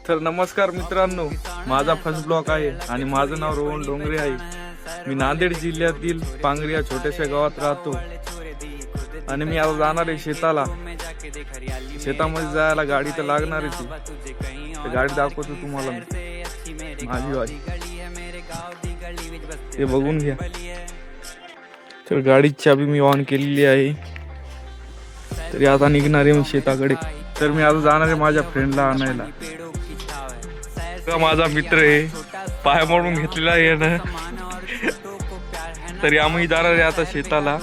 तर नमस्कार मित्रांनो, माझा फर्स्ट ब्लॉग आहे आणि माझं नाव रोहन डोंगरे आहे। मी नांदेड जिल्ह्यातील पांगरी या छोट्याशा गावात राहतो आणि मी आज जाणार आहे शेताला। शेतामध्ये जायला गाडी तर लागणारच आहे, गाडी दाखवतो तुम्हाला माझी वाली, ते बघून घ्या। तर गाडीची चाबी मी ऑन केलेली आहे, तरी आता निघणार आहे मी शेताकडे। तर मी आज जाणार आहे माझ्या फ्रेंडला आणायला। माझा मित्र आहे, पाय मोडून घेतलेला आहे ना, तरी आम्ही जाणार आहे आता शेताला।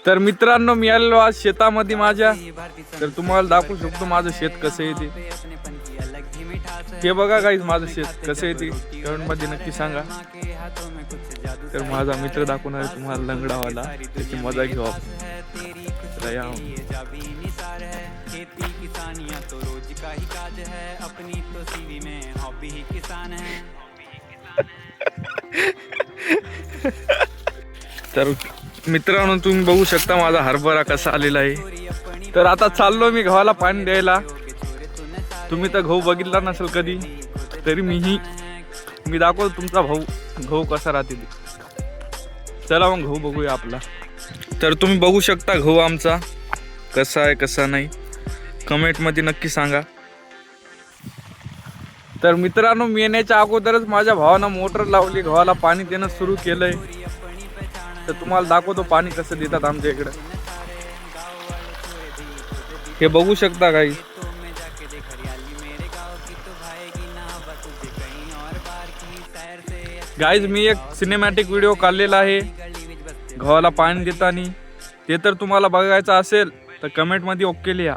तर मित्रांनो, मी आलेलो आज शेतामध्ये माझ्या, तर तुम्हाला दाखवू शकतो माझं शेत कसं आहे ते बघा गाईज, माझं शेत कसं आहे ते कमेंट मध्ये नक्की सांगा। तर माझा मित्र दाखवणार आहे तुम्हाला लंगडावाला, त्याची मजा घेऊ आपण। तर मित्रांनो, तुम्ही बघू शकता माझा हरभरा कसा आलेला आहे। तर आता चाललो मी गव्हाला पाणी द्यायला। तुम्ही तर गहू बघितला नसेल कधी, तरी मी दाखवतो तुमचा भाऊ गहू कसा राहते ते। चला मग गहू बघूया आपला। तर तुम्ही बघू शकता गहू आमचा कसा आहे कसा नाही, कमेंट मध्ये नक्की सांगा। तर मित्रांनो, मी येण्याच्या अगोदरच माझ्या भावानं मोटर लावली, गव्हाला पाणी देणं सुरू केलंय। तर तुम्हाला दाखवतो पाणी कसं देतात आमच्या इकडं, हे बघू शकता काही। गाईज, मी एक सिनेमॅटिक व्हिडिओ काढलेला आहे गव्हाला पाणी देताना, ते तर तुम्हाला बघायचं असेल तर कमेंट मध्ये ओके लिहा।